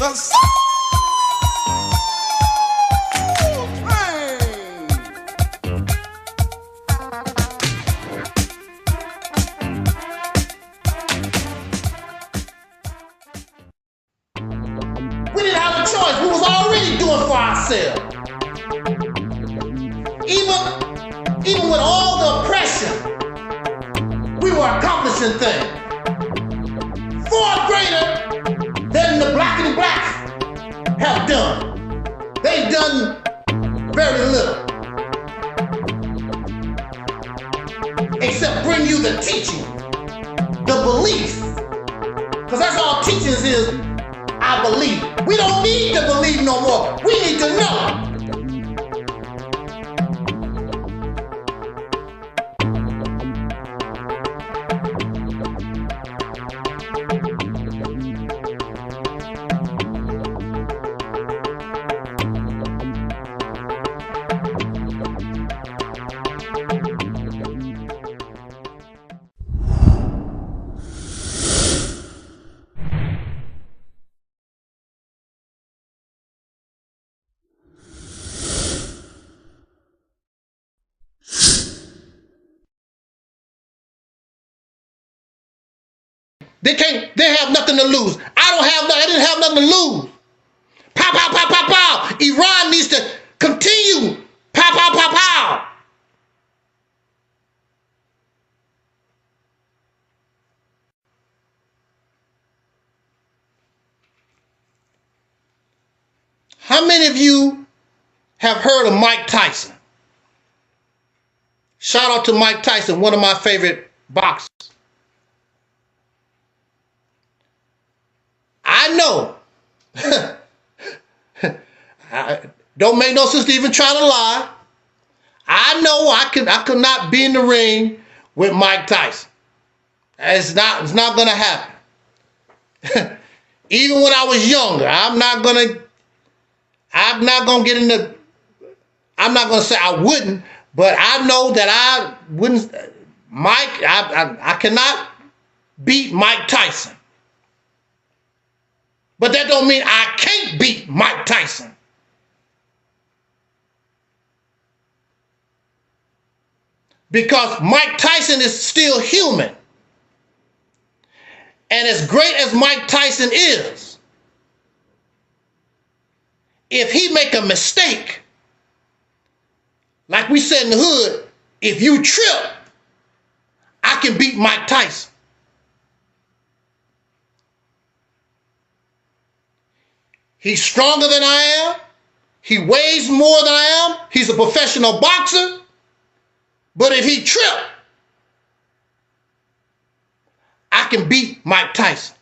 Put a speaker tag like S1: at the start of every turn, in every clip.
S1: Jesus.
S2: We didn't have a choice. We was already doing for ourselves. Even with all the oppression, we were accomplishing things far greater than the black and blacks have done. They've done very little, except bring you the teaching, the belief, because that's all teachings is. I believe. We don't need to believe no more. We need to know. They have nothing to lose. I didn't have nothing to lose. Pow, pow, pow, pow, pow. Iran needs to continue. Pow, pow, pow, pow. How many of you have heard of Mike Tyson? Shout out to Mike Tyson, one of my favorite boxers. I know. Don't make no sense to even try to lie. I know I could not be in the ring with Mike Tyson. It's not gonna happen. Even when I was younger, I'm not gonna get in the. I'm not gonna say I wouldn't, but I know that I wouldn't. I cannot beat Mike Tyson. But that don't mean I can't beat Mike Tyson. Because Mike Tyson is still human. And as great as Mike Tyson is, if he make a mistake, like we said in the hood, if you trip, I can beat Mike Tyson. He's stronger than I am. He weighs more than I am. He's a professional boxer. But if he trips, I can beat Mike Tyson.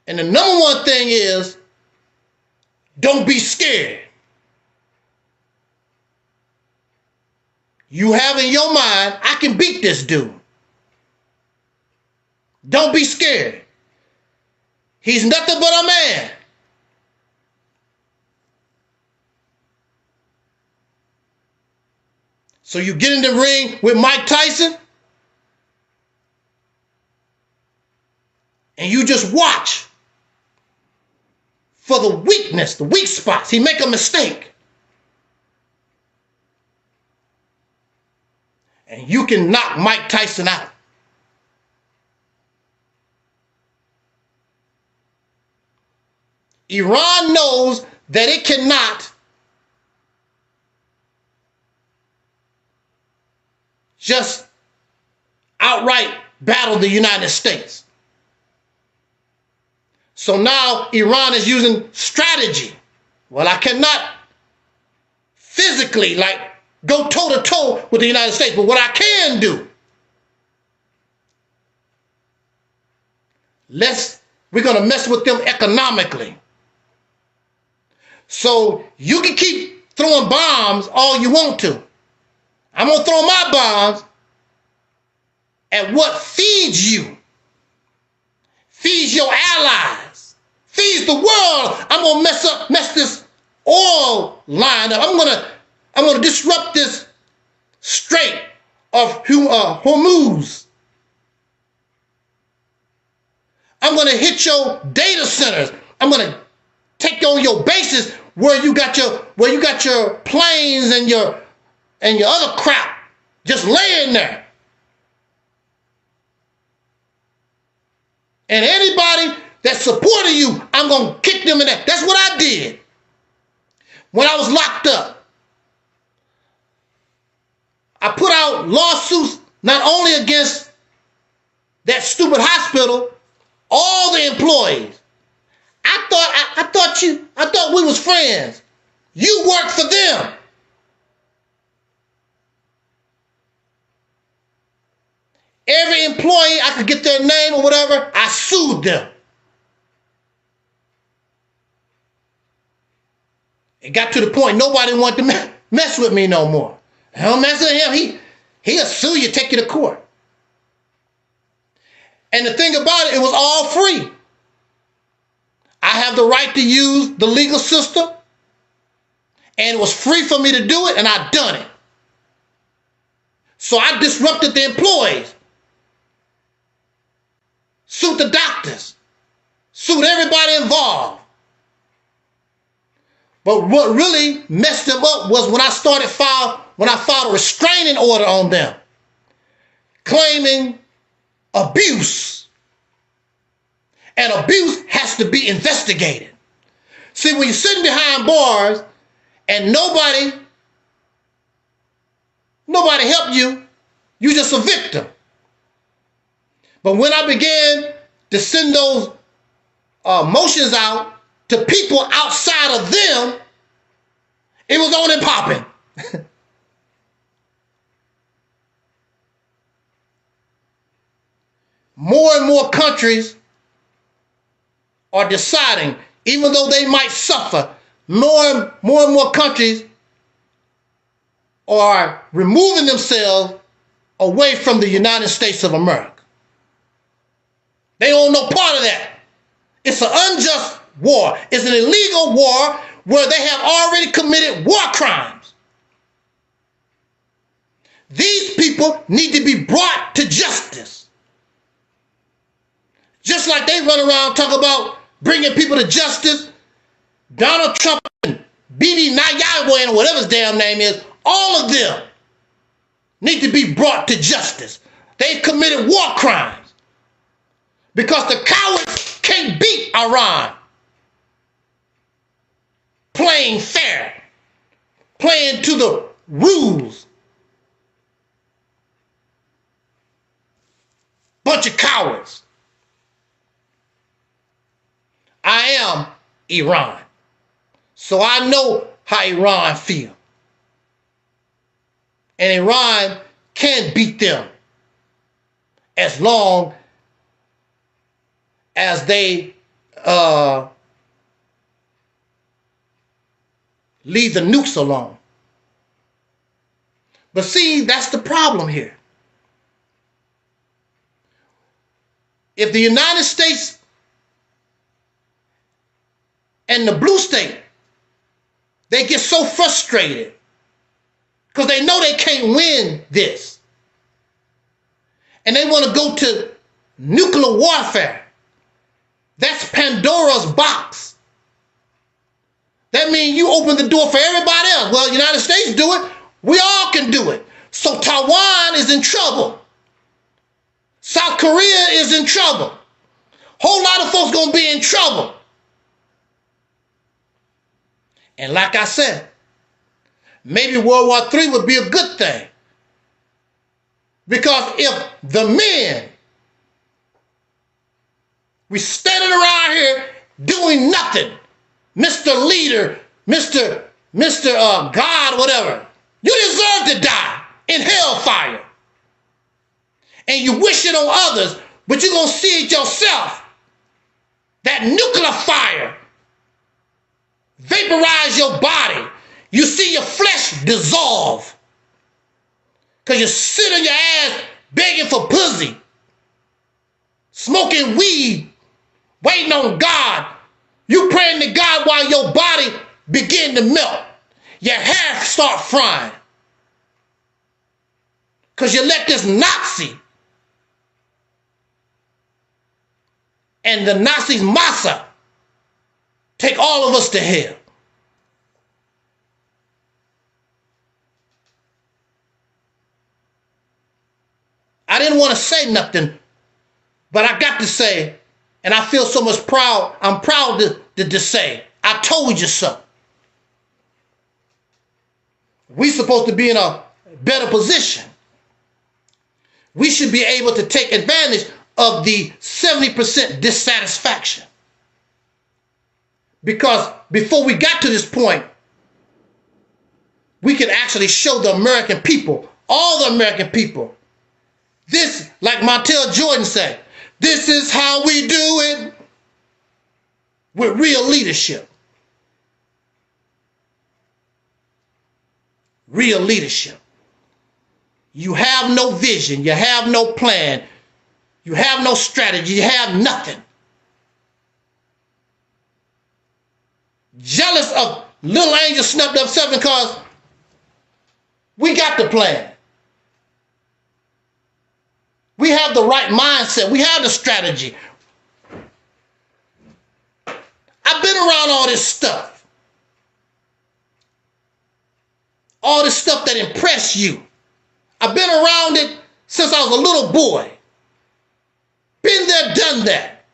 S2: And the number one thing is, don't be scared. You have in your mind, I can beat this dude. Don't be scared. He's nothing but a man. So you get in the ring with Mike Tyson and you just watch for the weakness, the weak spots. He make a mistake. And you can knock Mike Tyson out. Iran knows that it cannot just outright battle the United States. So now Iran is using strategy. Well, I cannot physically go toe-to-toe with the United States, but what I can do, we're going to mess with them economically. So you can keep throwing bombs all you want to. I'm going to throw my bombs at what feeds you, feeds your allies, feeds the world. I'm going to mess this oil line up. I'm going to disrupt this Strait of Hormuz. I'm going to hit your data centers. I'm going to take on your bases where you got your planes and your other crap just laying there. And anybody that supported you, I'm going to kick them in that. That's what I did when I was locked up. I put out lawsuits not only against that stupid hospital, all the employees. I thought we was friends. You worked for them. Every employee, I could get their name or whatever, I sued them. It got to the point nobody wanted to mess with me no more. I don't mess with him. He'll sue you, take you to court. And the thing about it, it was all free. I have the right to use the legal system, and it was free for me to do it, and I done it. So I disrupted the employees, sued the doctors, sued everybody involved. But what really messed them up was when I filed a restraining order on them, claiming abuse. And abuse has to be investigated. See, when you're sitting behind bars and nobody helped you, you're just a victim. But when I began to send those motions out to people outside of them, it was on and popping. More and more countries are deciding, even though they might suffer, more and more countries are removing themselves away from the United States of America. They don't want no part of that. It's an unjust war. It's an illegal war where they have already committed war crimes. These people need to be brought to justice. Just like they run around talking about bringing people to justice, Donald Trump and Bibi Nayabo and whatever his damn name is, all of them need to be brought to justice. They've committed war crimes because the cowards can't beat Iran. Playing fair, playing to the rules. Bunch of cowards. I am Iran, so I know how Iran feel. And Iran can beat them as long as they leave the nukes alone. But see, that's the problem here. If the United States and the blue state, they get so frustrated because they know they can't win this. And they want to go to nuclear warfare. That's Pandora's box. That means you open the door for everybody else. Well, the United States do it. We all can do it. So Taiwan is in trouble. South Korea is in trouble. Whole lot of folks going to be in trouble. And like I said, maybe World War III would be a good thing. Because if the men, we standing around here doing nothing, Mr. Leader, Mr. God, whatever, you deserve to die in hellfire. And you wish it on others, but you're going to see it yourself. That nuclear fire vaporize your body. You see your flesh dissolve. Because you sit on your ass begging for pussy. Smoking weed. Waiting on God. You praying to God while your body begin to melt. Your hair start frying. Because you let this Nazi and the Nazis massa take all of us to hell. I didn't want to say nothing, but I got to say, and I feel so much proud. I'm proud to say, I told you so. We're supposed to be in a better position. We should be able to take advantage of the 70% dissatisfaction. Because before we got to this point, we can actually show the American people, all the American people, this, like Montel Jordan said, this is how we do it with real leadership. Real leadership. You have no vision. You have no plan. You have no strategy. You have nothing. Jealous of little angel snubbed up 7 cars. We got the plan. We have the right mindset. We have the strategy. I've been around all this stuff. All this stuff that impressed you. I've been around it since I was a little boy. Been there, done that.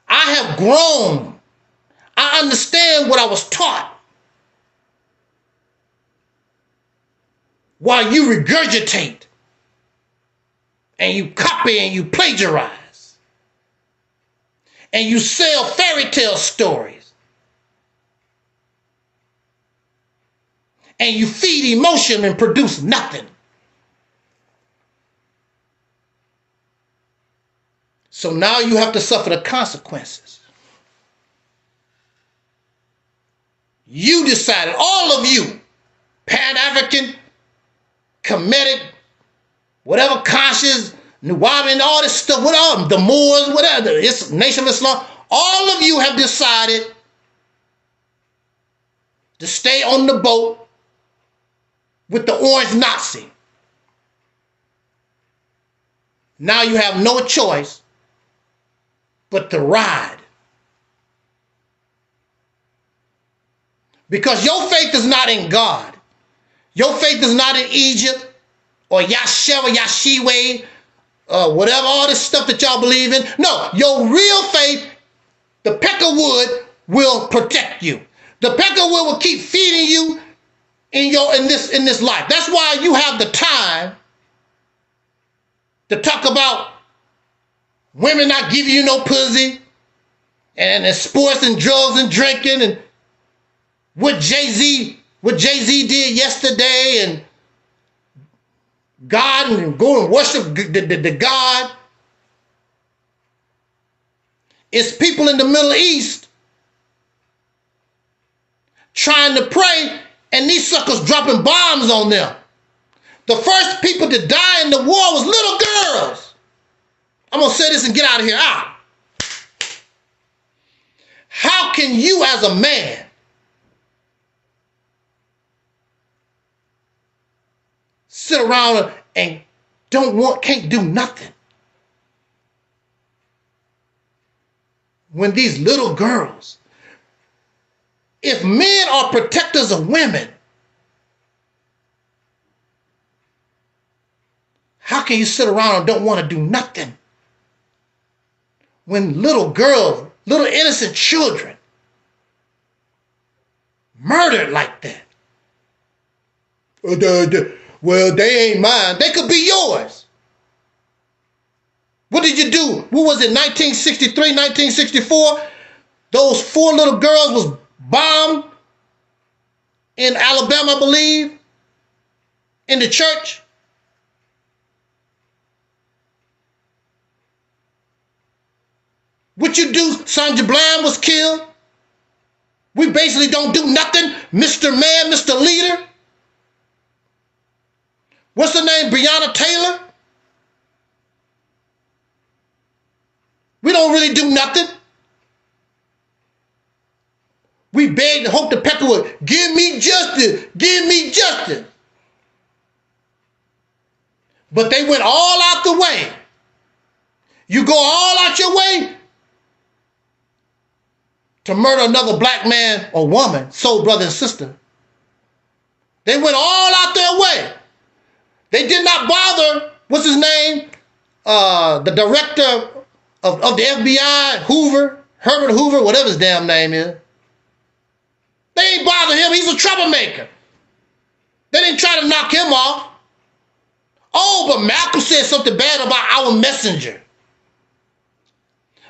S2: I have grown. I understand what I was taught. While you regurgitate and you copy and you plagiarize and you sell fairy tale stories and you feed emotion and produce nothing. So now you have to suffer the consequences. You decided, all of you, Pan-African, Kemetic, whatever, conscious, Nuwabian, all this stuff, whatever, the Moors, whatever, it's Nation of Islam, all of you have decided to stay on the boat with the orange Nazi. Now you have no choice but to ride. Because your faith is not in God. Your faith is not in Egypt or Yahshua, Yahshua, whatever, all this stuff that y'all believe in. No, your real faith, the peckerwood will protect you. The peckerwood will keep feeding you in this life. That's why you have the time to talk about women not giving you no pussy and sports and drugs and drinking and what Jay-Z did yesterday and God and go and worship the God. It's people in the Middle East trying to pray and these suckers dropping bombs on them. The first people to die in the war was little girls. I'm going to say this and get out of here. How can you as a man sit around and can't do nothing when these little girls, if men are protectors of women, how can you sit around and don't want to do nothing when little girls, little innocent children murdered like that? Well, they ain't mine. They could be yours. What did you do? What was it, 1963, 1964? Those 4 little girls was bombed in Alabama, I believe, in the church. What you do? Sandra Bland was killed. We basically don't do nothing. Mr. Man, Mr. Leader. What's her name? Breonna Taylor? We don't really do nothing. We beg and hope the peckerwood, give me justice, give me justice. But they went all out the way You go all out your way to murder another black man or woman, soul brother and sister. They went all out their way. They did not bother, what's his name? The director of the FBI, Herbert Hoover, whatever his damn name is. They ain't bother him. He's a troublemaker. They didn't try to knock him off. Oh, but Malcolm said something bad about our messenger.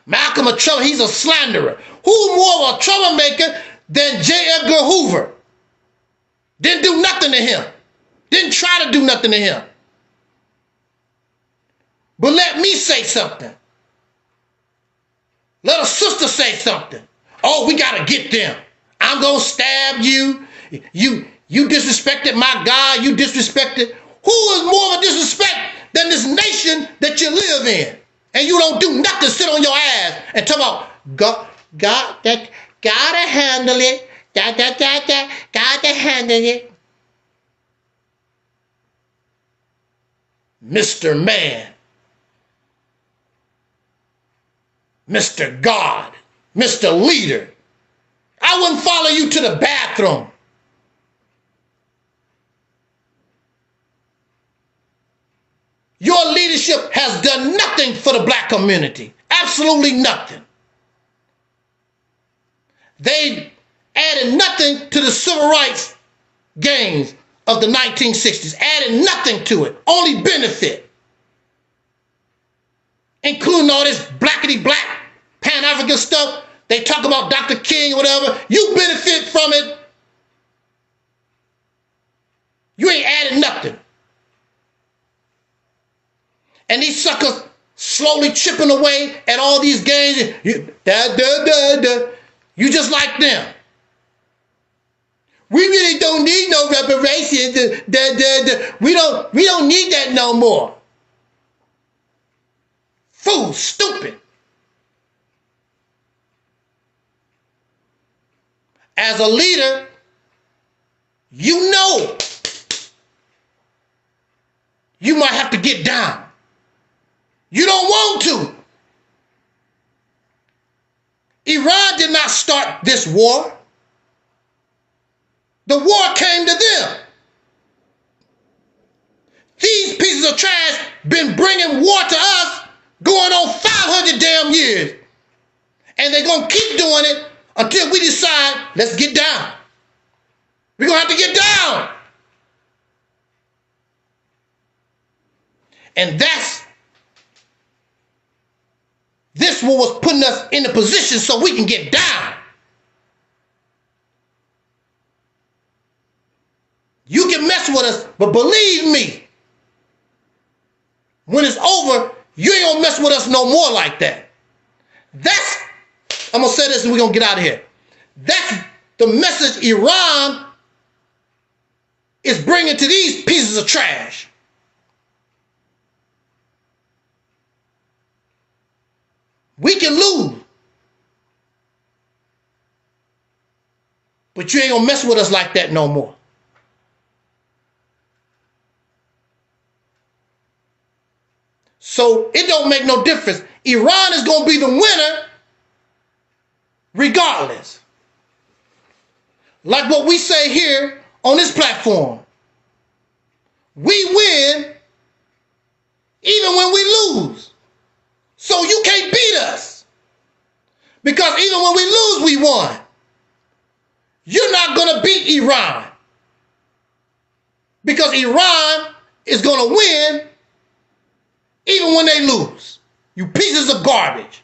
S2: Malcolm a trouble, he's a slanderer. Who's more of a troublemaker than J. Edgar Hoover? Didn't do nothing to him. Didn't try to do nothing to him. But let me say something. Let a sister say something. Oh, we got to get them. I'm going to stab you. You disrespected my God. You disrespected. Who is more of a disrespect than this nation that you live in? And you don't do nothing, sit on your ass and talk about, gotta handle it. Gotta handle it. Mr. Man. Mr. God. Mr. Leader. I wouldn't follow you to the bathroom. Your leadership has done nothing for the black community. Absolutely nothing. They added nothing to the civil rights gains of the 1960s. Added nothing to it. Only benefit. Including all this blackity black Pan-African stuff. They talk about Dr. King or whatever. You benefit from it. You ain't added nothing. And these suckers slowly chipping away at all these gains. You just like them. We really don't need no reparations. We don't need that no more. Fool, stupid. As a leader, you know you might have to get down. You don't want to. Iran did not start this war. The war came to them. These pieces of trash been bringing war to us going on 500 damn years. And they're going to keep doing it until we decide, let's get down. We're going to have to get down. And this what was putting us in a position so we can get down. You can mess with us, but believe me, when it's over, you ain't gonna mess with us no more like that. I'm gonna say this and we're gonna get out of here. That's the message Iran is bringing to these pieces of trash. We can lose. But you ain't gonna mess with us like that no more. So it don't make no difference. Iran is gonna be the winner regardless. Like what we say here on this platform. We win even when we lose. So you can't beat us. Because even when we lose, we won. You're not going to beat Iran. Because Iran is going to win even when they lose. You pieces of garbage.